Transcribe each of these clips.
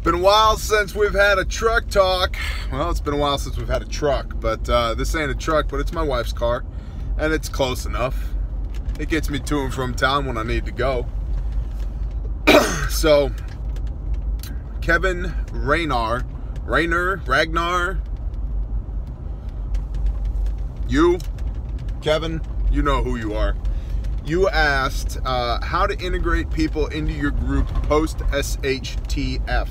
Been a while since we've had a truck talk. Well, it's been a while since we've had a truck, but this ain't a truck, but it's my wife's car, and it's close enough. It gets me to and from town when I need to go. So, Kevin Ragnar, you, Kevin, you know who you are. You asked how to integrate people into your group post SHTF.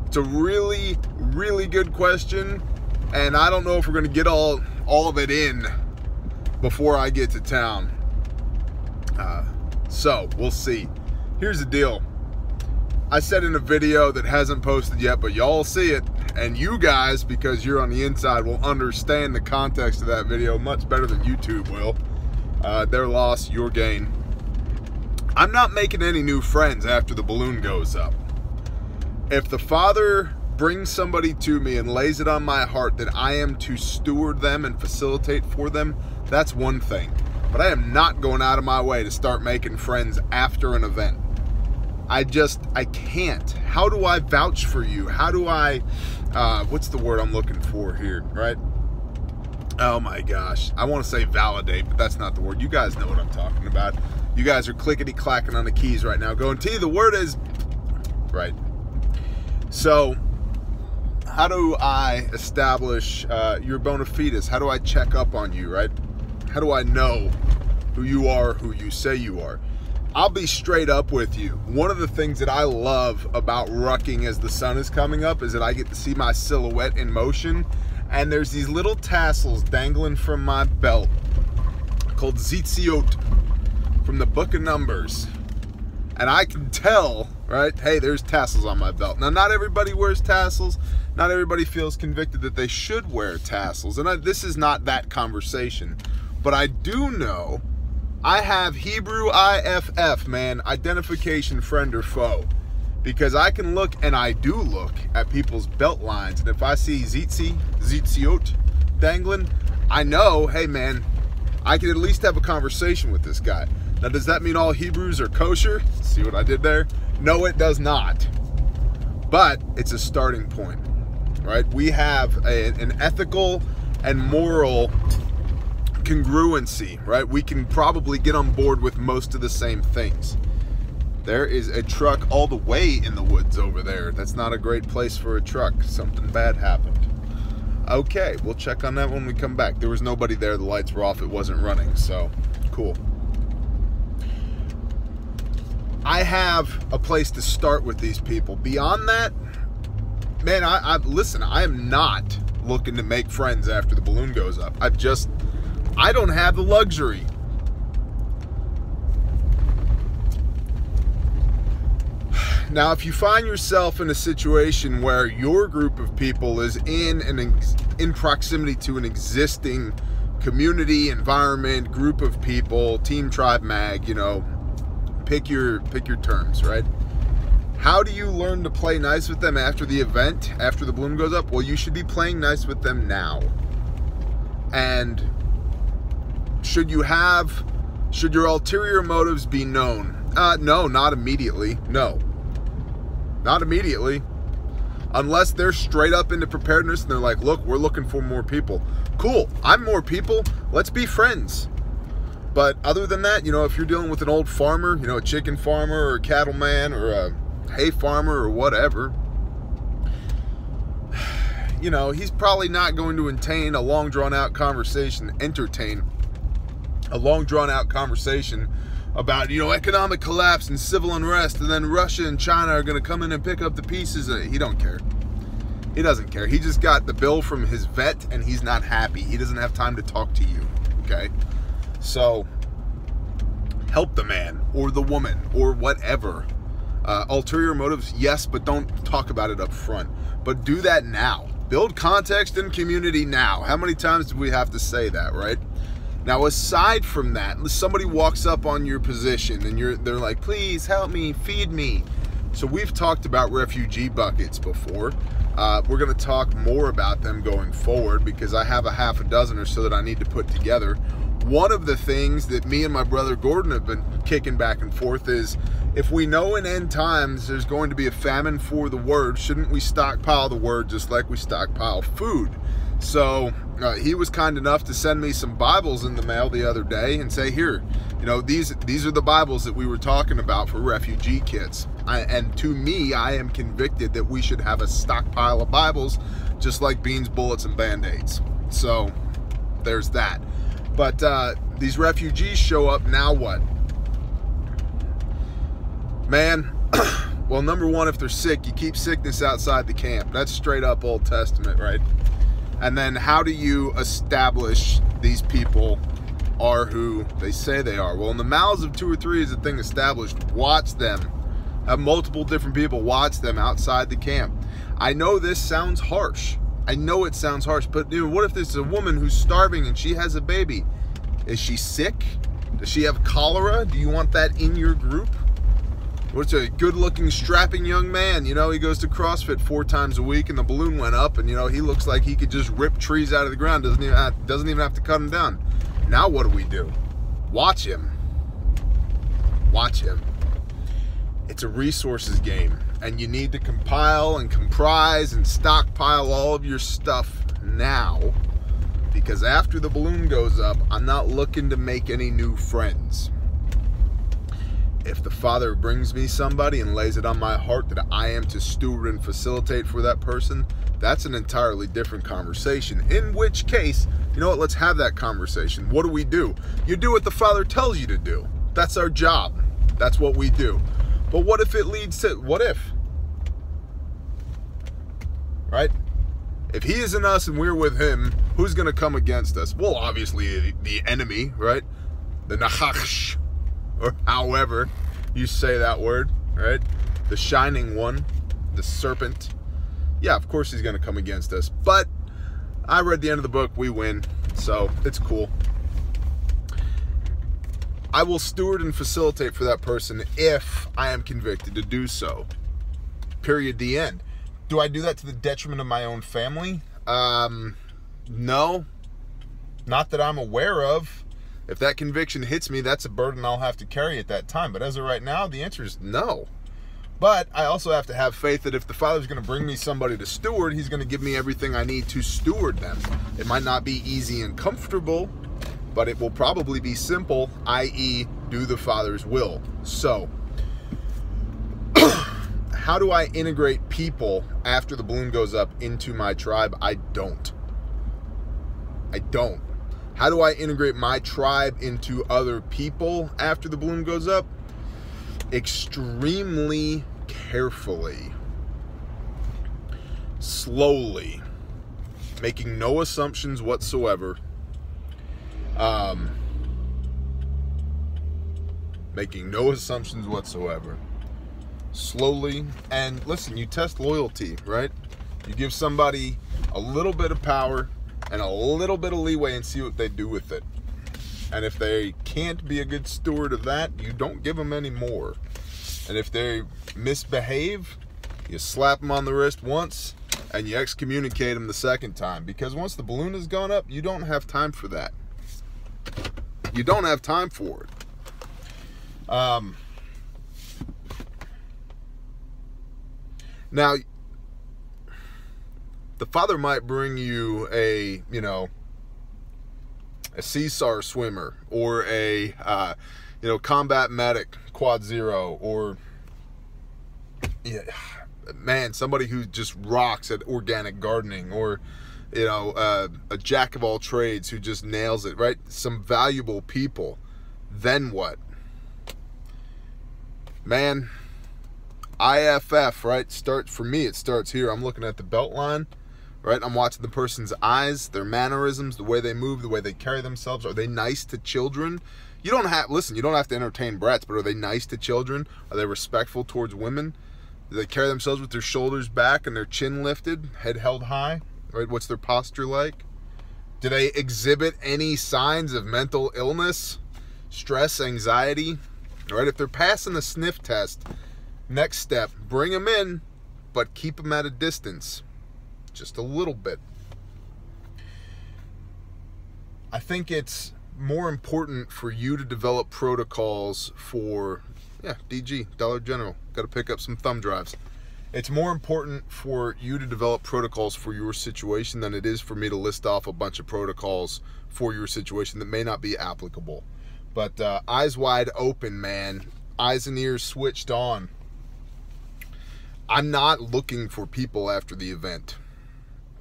It's a really, really good question, and I don't know if we're going to get all of it in before I get to town. So, we'll see. Here's the deal. I said in a video that hasn't posted yet, but y'all see it, and you guys, because you're on the inside, will understand the context of that video much better than YouTube will. Their loss, your gain. I'm not making any new friends after the balloon goes up. If the Father brings somebody to me and lays it on my heart that I am to steward them and facilitate for them, that's one thing. But I am not going out of my way to start making friends after an event. I can't. How do I vouch for you? How do I, what's the word I'm looking for here, right? Oh my gosh. I want to say validate, but that's not the word. You guys know what I'm talking about. You guys are clickety-clacking on the keys right now going, T, the word is, right. So, how do I establish your bona fides? How do I check up on you, right? How do I know who you are, who you say you are? I'll be straight up with you. One of the things that I love about rucking as the sun is coming up is that I get to see my silhouette in motion, and there's these little tassels dangling from my belt called Zitziot from the Book of Numbers. And I can tell, right, hey, there's tassels on my belt. Now, not everybody wears tassels. Not everybody feels convicted that they should wear tassels. And this is not that conversation. But I do know I have Hebrew IFF, man, identification, friend or foe. Because I can look, and I do look, at people's belt lines. And if I see Zitziot dangling, I know, hey, man, I can at least have a conversation with this guy. Now, does that mean all Hebrews are kosher? See what I did there? No, it does not. But it's a starting point, right? We have an ethical and moral congruency, right? We can probably get on board with most of the same things. There is a truck all the way in the woods over there. That's not a great place for a truck. Something bad happened. Okay, we'll check on that when we come back. There was nobody there. The lights were off. It wasn't running, so cool. I have a place to start with these people. Beyond that, man, listen, I am not looking to make friends after the balloon goes up. I don't have the luxury. Now, if you find yourself in a situation where your group of people is in proximity to an existing community, environment, group of people, team, tribe, mag, you know, pick your terms, right? How do you learn to play nice with them after the event, after the balloon goes up? Well, you should be playing nice with them now. And should your ulterior motives be known? No, not immediately. No, not immediately. Unless they're straight up into preparedness and they're like, look, we're looking for more people. Cool, I'm more people. Let's be friends. But other than that, you know, if you're dealing with an old farmer, you know, a chicken farmer or a cattleman or a hay farmer or whatever, you know, he's probably not going to entertain a long drawn out conversation about, you know, economic collapse and civil unrest, and then Russia and China are going to come in and pick up the pieces. He don't care. He doesn't care. He just got the bill from his vet and he's not happy. He doesn't have time to talk to you. Okay? So, help the man or the woman or whatever. Ulterior motives, yes, but don't talk about it up front. But do that now. Build context and community now. How many times do we have to say that, right? Now, aside from that, somebody walks up on your position and they're like, please help me, feed me. So we've talked about refugee buckets before. We're going to talk more about them going forward because I have a half a dozen or so that I need to put together. One of the things that me and my brother Gordon have been kicking back and forth is, if we know in end times there's going to be a famine for the word, shouldn't we stockpile the word just like we stockpile food? So he was kind enough to send me some Bibles in the mail the other day and say, here, you know, these are the Bibles that we were talking about for refugee kids. And to me, I am convicted that we should have a stockpile of Bibles, just like beans, bullets, and Band-Aids. So there's that. But these refugees show up, now what? Man, well, number one, if they're sick, you keep sickness outside the camp. That's straight up Old Testament, right? And then how do you establish these people are who they say they are? Well, in the mouths of 2 or 3 is a thing established. Watch them. Have multiple different people watch them outside the camp. I know this sounds harsh. I know it sounds harsh, but dude, what if there's a woman who's starving and she has a baby? Is she sick? Does she have cholera? Do you want that in your group? What's a good-looking, strapping young man? You know, he goes to CrossFit 4 times a week, and the balloon went up, and you know he looks like he could just rip trees out of the ground. Doesn't even have to cut them down. Now what do? Watch him. Watch him. It's a resources game, and you need to compile and comprise and stockpile all of your stuff now, because after the balloon goes up, I'm not looking to make any new friends. If the Father brings me somebody and lays it on my heart that I am to steward and facilitate for that person, that's an entirely different conversation. In which case, you know what, let's have that conversation. What do? You do what the Father tells you to do. That's our job. That's what we do. But what if it leads to, what if? Right? If he is in us and we're with him, who's going to come against us? Well, obviously the enemy, right? The Nachash. Or however you say that word, right? The shining one, the serpent. Yeah, of course he's going to come against us. But I read the end of the book. We win. So it's cool. I will steward and facilitate for that person if I am convicted to do so. Period. The end. Do I do that to the detriment of my own family? No. Not that I'm aware of. If that conviction hits me, that's a burden I'll have to carry at that time. But as of right now, the answer is no. But I also have to have faith that if the Father's going to bring me somebody to steward, he's going to give me everything I need to steward them. It might not be easy and comfortable, but it will probably be simple, i.e., do the Father's will. So, how do I integrate people after the balloon goes up into my tribe? I don't. How do I integrate my tribe into other people after the balloon goes up? Extremely carefully. Slowly. Making no assumptions whatsoever. Making no assumptions whatsoever. Slowly. And listen, you test loyalty, right? You give somebody a little bit of power and a little bit of leeway and see what they do with it. And if they can't be a good steward of that, you don't give them any more. And if they misbehave, you slap them on the wrist once and you excommunicate them the second time. Because once the balloon has gone up, you don't have time for that. You don't have time for it. Now, the Father might bring you a CSAR swimmer or a, combat medic, quad zero, or, somebody who just rocks at organic gardening, or, a jack of all trades who just nails it, right? Some valuable people. Then what? Man, IFF, right? For me, it starts here. I'm looking at the belt line. Right? I'm watching the person's eyes, their mannerisms, the way they move, the way they carry themselves. Are they nice to children? You don't have to entertain brats, but are they nice to children? Are they respectful towards women? Do they carry themselves with their shoulders back and their chin lifted, head held high? Right? What's their posture like? Do they exhibit any signs of mental illness, stress, anxiety? Right? If they're passing the sniff test, next step, bring them in, but keep them at a distance. Just a little bit. I think it's more important for you to develop protocols for, DG, Dollar General, got to pick up some thumb drives. It's more important for you to develop protocols for your situation than it is for me to list off a bunch of protocols for your situation that may not be applicable. But eyes wide open, man. Eyes and ears switched on. I'm not looking for people after the event.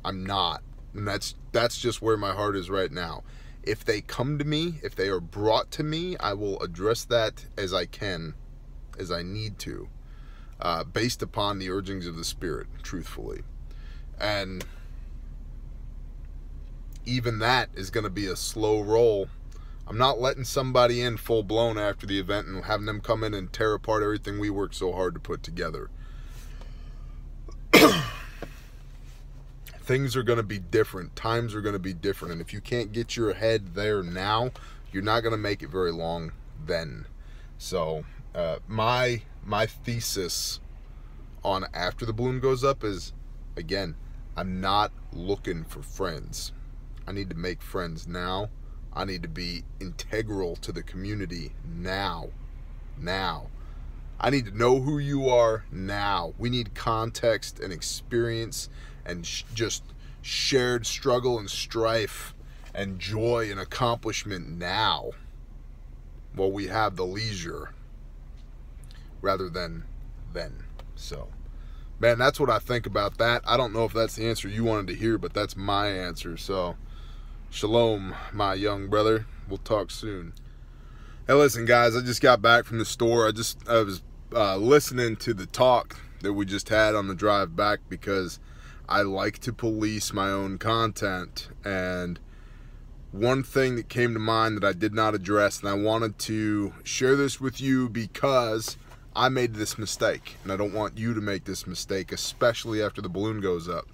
I'm not. And that's just where my heart is right now. If they come to me, if they are brought to me, I will address that as I can, as I need to. Based upon the urgings of the Spirit, truthfully. And even that is going to be a slow roll. I'm not letting somebody in full blown after the event and having them come in and tear apart everything we worked so hard to put together. Things are going to be different. Times are going to be different. And if you can't get your head there now, you're not going to make it very long then. So my thesis on after the balloon goes up is, again, I'm not looking for friends. I need to make friends now. I need to be integral to the community now. I need to know who you are now. We need context and experience and just shared struggle and strife and joy and accomplishment now, while we have the leisure, rather than then. So, man, that's what I think about that. I don't know if that's the answer you wanted to hear, but that's my answer. So, shalom, my young brother. We'll talk soon. Hey, listen, guys, I just got back from the store. I was listening to the talk that we just had on the drive back, because I like to police my own content. And one thing that came to mind that I did not address, and I wanted to share this with you because I made this mistake, and I don't want you to make this mistake, especially after the balloon goes up.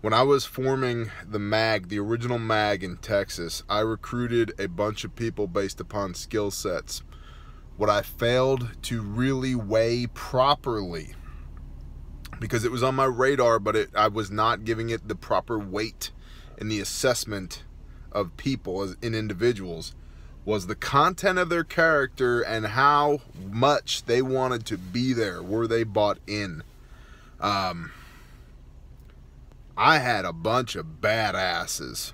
When I was forming the MAG, the original MAG in Texas, I recruited a bunch of people based upon skill sets. What I failed to really weigh properly, because it was on my radar, but I was not giving it the proper weight in the assessment of people as in individuals, was the content of their character and how much they wanted to be there. Were they bought in? I had a bunch of badasses.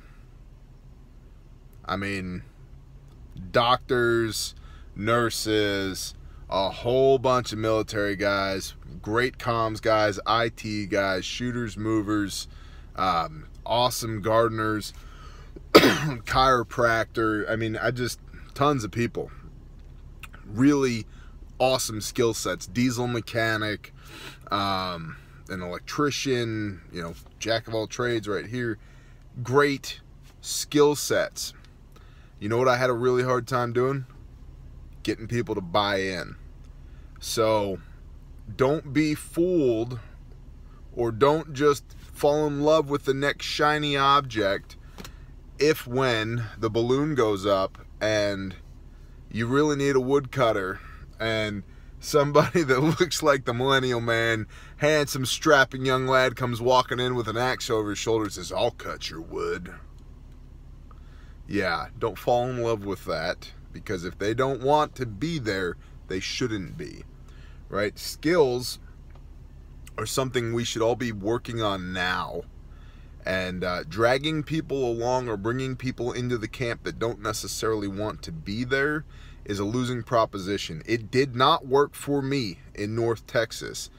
I mean, doctors, nurses, a whole bunch of military guys, great comms guys, IT guys, shooters, movers, awesome gardeners, chiropractor. I mean, tons of people. Really awesome skill sets. Diesel mechanic, an electrician, jack of all trades right here. Great skill sets. You know what I had a really hard time doing? Getting people to buy in. So don't be fooled, or don't just fall in love with the next shiny object when the balloon goes up and you really need a woodcutter, and somebody that looks like the Millennial Man, handsome, strapping young lad, comes walking in with an axe over his shoulder and says, "I'll cut your wood." Yeah, don't fall in love with that, because if they don't want to be there, they shouldn't be, right? Skills are something we should all be working on now. And dragging people along or bringing people into the camp that don't necessarily want to be there is a losing proposition. It did not work for me in North Texas.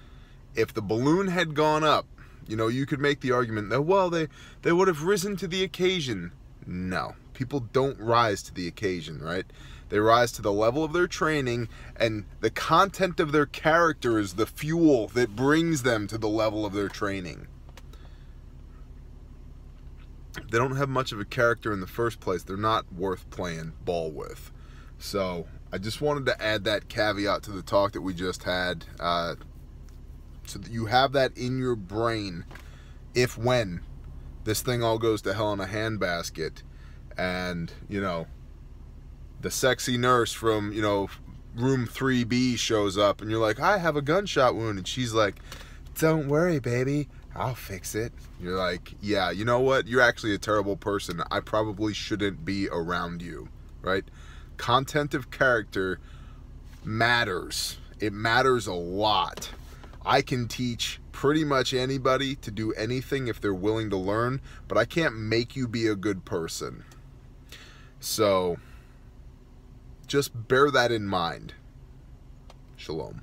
If the balloon had gone up, you could make the argument that, well, they would have risen to the occasion. No, people don't rise to the occasion, right? They rise to the level of their training, and the content of their character is the fuel that brings them to the level of their training. They don't have much of a character in the first place. They're not worth playing ball with. So I just wanted to add that caveat to the talk that we just had, so that you have that in your brain when this thing all goes to hell in a handbasket, and the sexy nurse from room 3B shows up, and you're like, "I have a gunshot wound," and she's like, "Don't worry, baby, I'll fix it. You're like, yeah, you know what? You're actually a terrible person. I probably shouldn't be around you, right? Content of character matters. It matters a lot. I can teach pretty much anybody to do anything if they're willing to learn, but I can't make you be a good person. So just bear that in mind. Shalom.